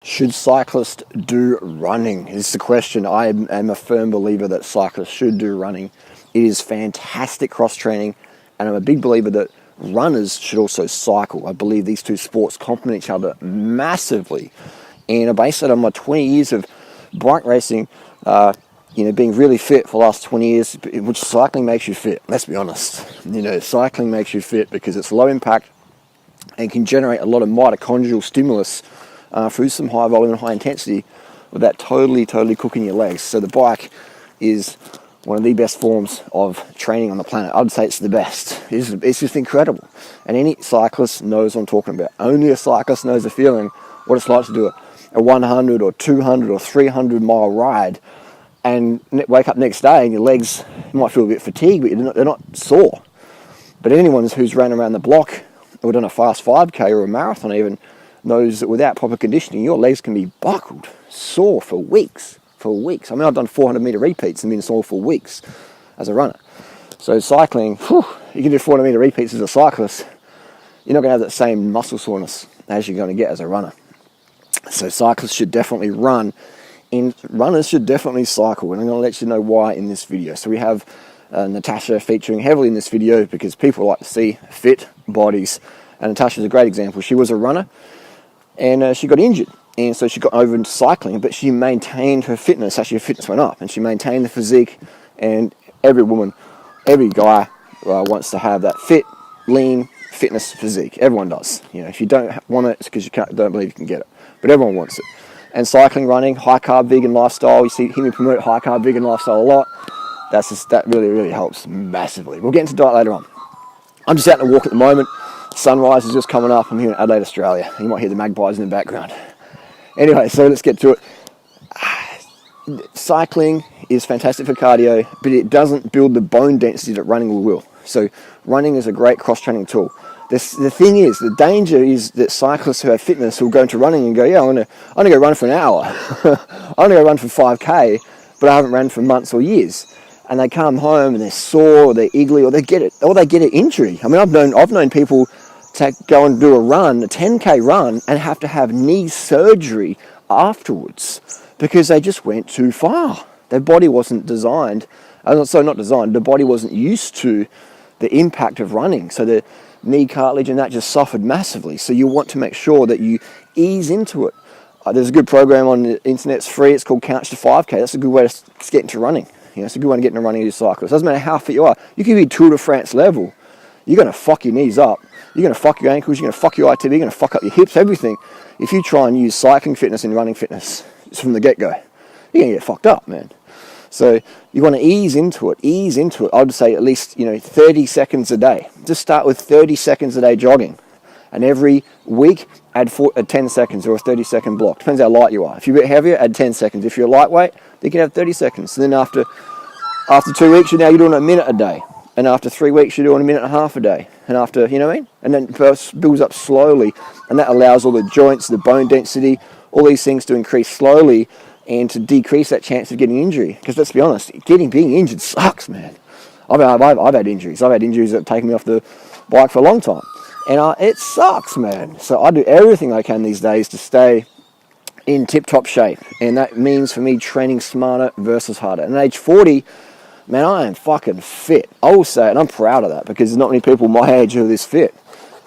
Should cyclists do running? Is the question. I am a firm believer that cyclists should do running. It is fantastic cross-training, and I'm a big believer that runners should also cycle. I believe these two sports complement each other massively. And I base that on my 20 years of bike racing, being really fit for the last 20 years, which cycling makes you fit. Let's be honest. Cycling makes you fit because it's low impact and can generate a lot of mitochondrial stimulus through some high volume and high intensity without totally cooking your legs. So the bike is one of the best forms of training on the planet. I'd say it's the best. It's just incredible. And any cyclist knows what I'm talking about. Only a cyclist knows the feeling, what it's like to do a 100 or 200 or 300 mile ride and wake up next day and your legs, you might feel a bit fatigued, but they're not sore. But anyone who's ran around the block or done a fast 5K or a marathon even knows that without proper conditioning, your legs can be buckled, sore for weeks. I mean, I've done 400-meter repeats and been sore for weeks as a runner. So cycling, you can do 400-meter repeats as a cyclist. You're not going to have that same muscle soreness as you're going to get as a runner. So cyclists should definitely run, and runners should definitely cycle. And I'm going to let you know why in this video. So we have Natasha featuring heavily in this video because people like to see fit bodies. And Natasha's a great example. She was a runner, and she got injured. And so she got over into cycling, but she maintained her fitness. Actually, her fitness went up, and she maintained the physique. And every woman, every guy wants to have that fit, lean, fitness physique. Everyone does. If you don't want it, it's because you don't believe you can get it. But everyone wants it. And cycling, running, high-carb, vegan lifestyle. You hear me promote high-carb, vegan lifestyle a lot. That really helps massively. We'll get into diet later on. I'm just out on a walk at the moment. Sunrise is just coming up. I'm here in Adelaide, Australia. You might hear the magpies in the background. Anyway, so let's get to it. Cycling is fantastic for cardio, but it doesn't build the bone density that running will. So running is a great cross-training tool. The thing is, the danger is that cyclists who have fitness will go into running and go, yeah, I'm gonna go run for an hour. I'm gonna go run for 5K, but I haven't run for months or years. And they come home and they're sore, or they're iggly, or they get an injury. I mean, I've known people to go and do a 10K run, and have to have knee surgery afterwards because they just went too far. Their body wasn't designed, the body wasn't used to the impact of running. So the knee cartilage and that just suffered massively. So you want to make sure that you ease into it. There's a good program on the internet, it's free, it's called Couch to 5K. That's a good way to get into running. It's a good way to get into running as a cyclist. Doesn't matter how fit you are. You can be Tour de France level. You're going to fuck your knees up. You're going to fuck your ankles. You're going to fuck your ITB. You're going to fuck up your hips, everything. If you try and use cycling fitness and running fitness from the get-go, you're going to get fucked up, man. So you want to ease into it. I'd say at least 30 seconds a day. Just start with 30 seconds a day jogging, and every week add 10 seconds or a 30-second block. Depends how light you are. If you're a bit heavier, add 10 seconds. If you're lightweight, then you can have 30 seconds. And then after 2 weeks, you're doing a minute a day. And after 3 weeks, you're doing a minute and a half a day. And after, And then it builds up slowly. And that allows all the joints, the bone density, all these things to increase slowly and to decrease that chance of getting injury. Because let's be honest, being injured sucks, man. I've had injuries. I've had injuries that have taken me off the bike for a long time. And it sucks, man. So I do everything I can these days to stay in tip-top shape. And that means for me training smarter versus harder. And at age 40... man, I am fucking fit. I will say it, and I'm proud of that because there's not many people my age who are this fit.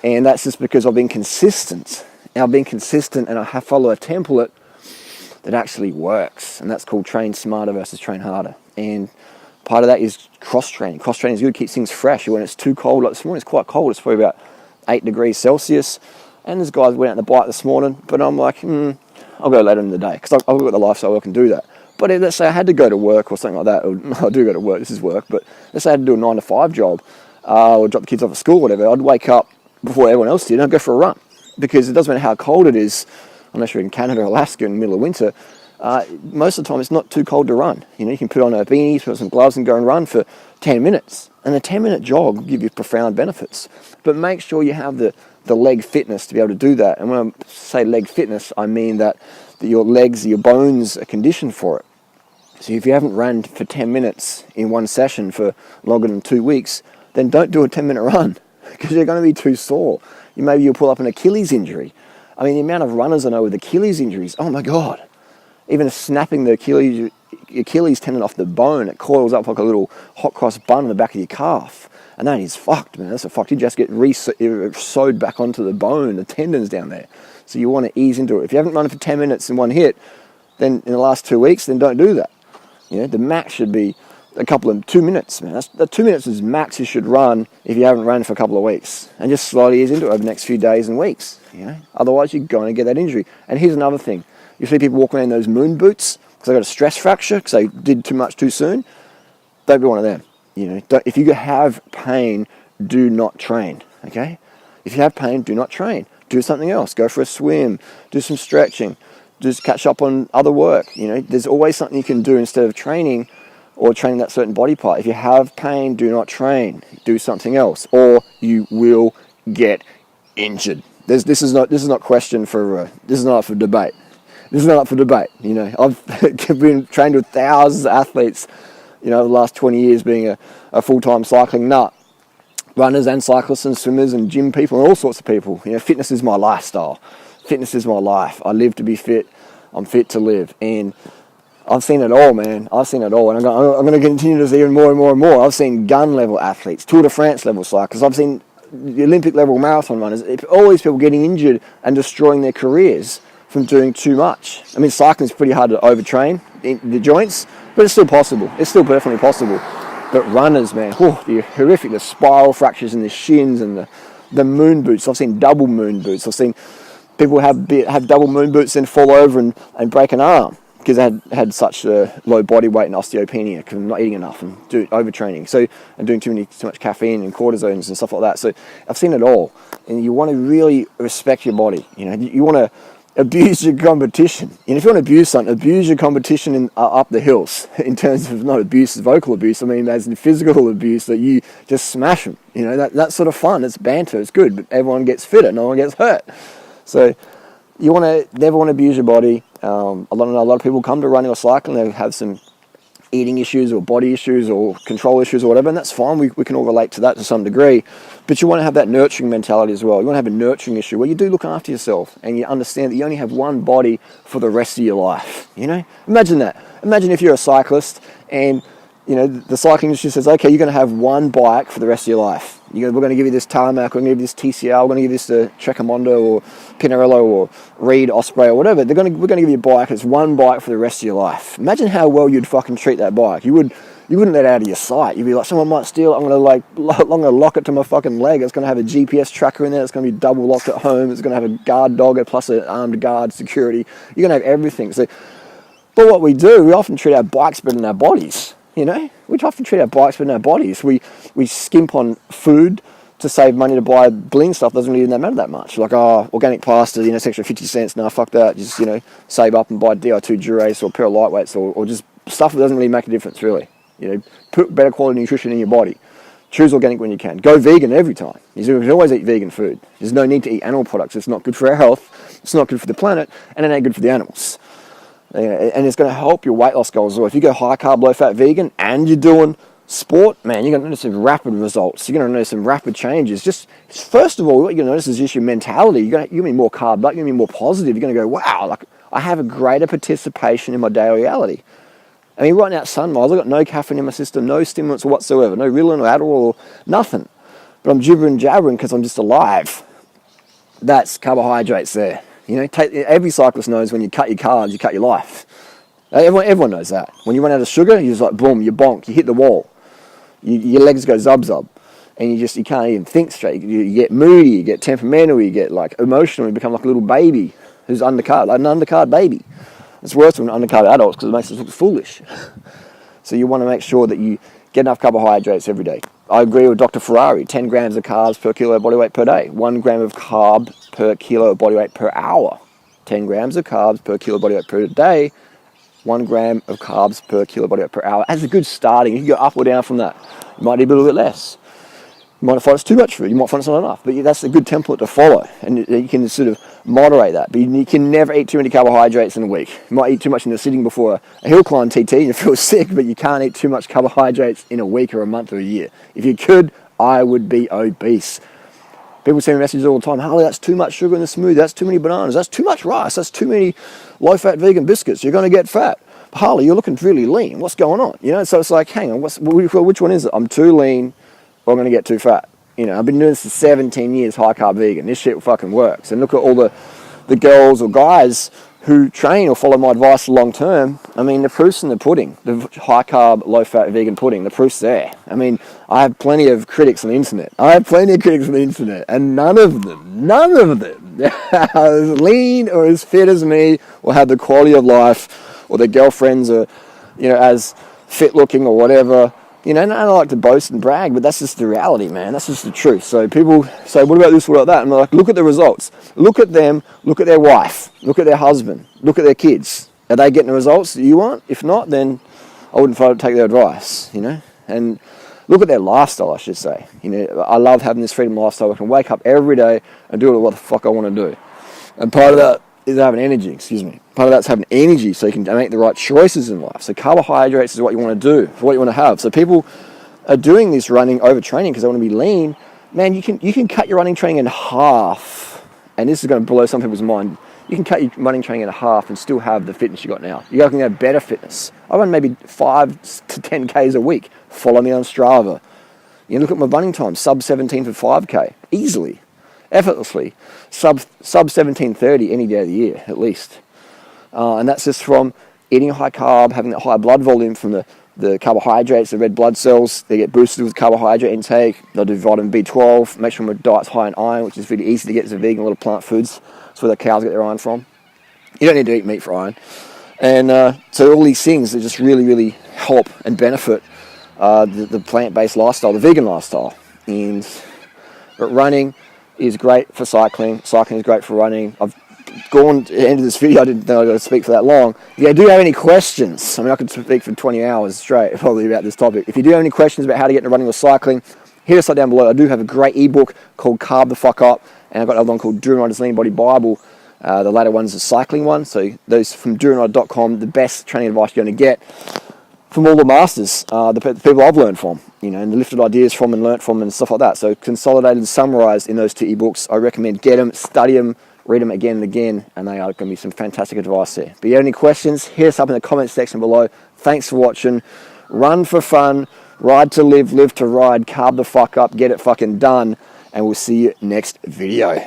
And that's just because I've been consistent. And I follow a template that actually works. And that's called train smarter versus train harder. And part of that is cross-training. Cross-training is good, keeps things fresh. When it's too cold, like this morning it's quite cold. It's probably about 8 degrees Celsius. And there's guys who went out on the bike this morning. But I'm like, I'll go later in the day because I've got the lifestyle I can do that. But if, let's say I had to go to work or something like that, or I do go to work, this is work, but let's say I had to do a 9 to 5 job, or drop the kids off at school or whatever, I'd wake up before everyone else did and I'd go for a run. Because it doesn't matter how cold it is, unless you're in Canada or Alaska in the middle of winter, most of the time it's not too cold to run. You can put on a beanie, put on some gloves and go and run for 10 minutes. And a 10-minute jog will give you profound benefits. But make sure you have the leg fitness to be able to do that. And when I say leg fitness, I mean that your legs, your bones are conditioned for it. So if you haven't run for 10 minutes in one session for longer than 2 weeks, then don't do a 10-minute run because you're going to be too sore. Maybe you'll pull up an Achilles injury. I mean, the amount of runners I know with Achilles injuries, oh my God. Even snapping the Achilles tendon off the bone, it coils up like a little hot cross bun in the back of your calf. And that is fucked, man. That's a fucked. You just get sewed back onto the bone, the tendons down there. So you want to ease into it. If you haven't run for 10 minutes in one hit, then in the last 2 weeks, then don't do that. You know, the max should be 2 minutes, man. The 2 minutes is max you should run if you haven't run for a couple of weeks. And just slowly ease into it over the next few days and weeks, you know. Otherwise, you're going to get that injury. And here's another thing. You see people walking around in those moon boots because they got a stress fracture because they did too much too soon. Don't be one of them. You know, if you have pain, do not train. Okay? If you have pain, do not train. Do something else. Go for a swim. Do some stretching. Just catch up on other work. You know, there's always something you can do instead of training or training that certain body part. If you have pain, do not train. Do something else, or you will get injured. This is not question for. This is not up for debate. This is not up for debate. You know, I've been trained with thousands of athletes, you know, the last 20 years being a full-time cycling nut. Runners and cyclists and swimmers and gym people and all sorts of people. You know, fitness is my lifestyle. Fitness is my life. I live to be fit. I'm fit to live. And I've seen it all, man. I've seen it all. And I'm going to continue to see even more and more and more. I've seen gun-level athletes, Tour de France level cyclists. I've seen the Olympic-level marathon runners. All these people getting injured and destroying their careers from doing too much. I mean, cycling is pretty hard to overtrain the joints, but it's still possible. It's still definitely possible. But runners, man, they're horrific. The spiral fractures in the shins and the moon boots. I've seen double moon boots. I've seen people have double moon boots and fall over and break an arm because they had such a low body weight and osteopenia because not eating enough and overtraining. And doing too much caffeine and cortisones and stuff like that. So I've seen it all. And you want to really respect your body. You know, you want to abuse your competition. And if you want to abuse something, abuse your competition up the hills in terms of not abuse, vocal abuse. I mean, as in physical abuse, that you just smash them. You know, that's sort of fun. It's banter. It's good. But everyone gets fitter. No one gets hurt. So you never want to abuse your body. A lot of people come to running or cycling. They have some eating issues or body issues or control issues or whatever, and that's fine. We can all relate to that to some degree. But you want to have that nurturing mentality as well. You want to have a nurturing issue where you do look after yourself and you understand that you only have one body for the rest of your life. You know, imagine that. Imagine if you're a cyclist and you know the cycling industry says, okay, you're going to have one bike for the rest of your life. We're going to give you this Tarmac, we're going to give you this TCR, we're going to give you this Trecamondo or Pinarello or Reed Osprey or whatever. We're going to give you a bike. It's one bike for the rest of your life. Imagine how well you'd fucking treat that bike. You wouldn't let it out of your sight. You'd be like, someone might steal it. I'm going to lock it to my fucking leg. It's going to have a GPS tracker in there. It's going to be double locked at home. It's going to have a guard dog plus an armed guard security. You're going to have everything. So, but what we do, we often treat our bikes better than our bodies. You know, we often treat our bikes better than our bodies. We skimp on food to save money to buy bling stuff. Doesn't really matter that much. Like, organic pasta, you know, it's extra 50 cents. No, fuck that. Just, you know, save up and buy Di2 Durace or a pair of lightweights or just stuff that doesn't really make a difference, really. You know, put better quality nutrition in your body. Choose organic when you can. Go vegan every time. You can always eat vegan food. There's no need to eat animal products. It's not good for our health. It's not good for the planet. And it ain't good for the animals. And it's going to help your weight loss goals as well. If you go high carb, low fat vegan and you're doing sport, man, you're going to notice some rapid results. You're going to notice some rapid changes. Just first of all, what you're going to notice is just your mentality. You're going to be more carb up. You're going to be more positive. You're going to go, wow, like I have a greater participation in my daily reality. I mean, right now at Sunrise, I've got no caffeine in my system, no stimulants whatsoever, no Ritalin or Adderall or nothing. But I'm gibbering jabbering because I'm just alive. That's carbohydrates there. You know, every cyclist knows when you cut your carbs, you cut your life. Everyone knows that. When you run out of sugar, you're just like, boom, you bonk, you hit the wall. Your legs go zub-zub. And you can't even think straight. You get moody, you get temperamental, you get like emotional, you become like a little baby who's undercard, like an undercard baby. It's worse than undercard adults because it makes us look foolish. So you want to make sure that you get enough carbohydrates every day. I agree with Dr. Ferrari, 10 grams of carbs per kilo of body weight per day, 1 gram of carb per kilo of body weight per hour. 10 grams of carbs per kilo of body weight per day, 1 gram of carbs per kilo of body weight per hour. That's a good starting. You can go up or down from that. You might need a little bit less. You might find it's too much food. You might find it's not enough. But that's a good template to follow. And you can sort of moderate that. But you can never eat too many carbohydrates in a week. You might eat too much in the sitting before a hill climb TT and you feel sick, but you can't eat too much carbohydrates in a week or a month or a year. If you could, I would be obese. People send me messages all the time, Harley, that's too much sugar in the smoothie, that's too many bananas, that's too much rice, that's too many low-fat vegan biscuits, you're going to get fat. Harley, you're looking really lean, what's going on? You know, so it's like, hang on, which one is it? I'm too lean, or I'm going to get too fat. You know, I've been doing this for 17 years, high-carb vegan. This shit fucking works. And look at all the girls or guys who train or follow my advice long term. I mean, the proof's in the pudding. The high-carb, low-fat vegan pudding, the proof's there. I mean, I have plenty of critics on the internet. And none of them as lean or as fit as me or have the quality of life or their girlfriends are, you know, as fit-looking or whatever. You know, and I like to boast and brag, but that's just the reality, man. That's just the truth. So people say, what about this, what about that? And I'm like, look at the results. Look at them, look at their wife, look at their husband, look at their kids. Are they getting the results that you want? If not, then I wouldn't take their advice, you know. And look at their lifestyle, I should say. You know, I love having this freedom lifestyle. I can wake up every day and do what the fuck I want to do. And part of that is having energy, Part of that's having energy so you can make the right choices in life. So carbohydrates is what you want to do, what you want to have. So people are doing this running overtraining because they want to be lean. Man, you can cut your running training in half. And this is going to blow some people's mind. You can cut your running training in half and still have the fitness you got now. You can have better fitness. I run maybe 5 to 10 Ks a week. Follow me on Strava. You look at my running time, sub 17 for 5K, easily. Effortlessly, sub 17:30 any day of the year, at least. And that's just from eating high carb, having that high blood volume from the carbohydrates, the red blood cells. They get boosted with carbohydrate intake. They'll do vitamin B12, make sure my diet's high in iron, which is really easy to get as a vegan, a lot of plant foods. That's where the cows get their iron from. You don't need to eat meat for iron. And so all these things that just really, really help and benefit the plant-based lifestyle, the vegan lifestyle. But running is great for cycling. Cycling is great for running. I've gone to the end of this video. I didn't know I was going to speak for that long. If you do have any questions, I mean, I could speak for 20 hours straight probably about this topic. If you do have any questions about how to get into running or cycling, hit us down below. I do have a great ebook called Carb the Fuck Up, and I've got another one called Doing Rider's Lean Body Bible. The latter one's a cycling one. So those from doingrider.com, the best training advice you're going to get from all the masters, the people I've learned from, you know, and the lifted ideas from and learnt from and stuff like that. So consolidated and summarized in those 2 ebooks. I recommend get them, study them, read them again and again, and they are going to be some fantastic advice there. But if you have any questions, hit us up in the comments section below. Thanks for watching. Run for fun, ride to live to ride, carb the fuck up, get it fucking done, and we'll see you next video.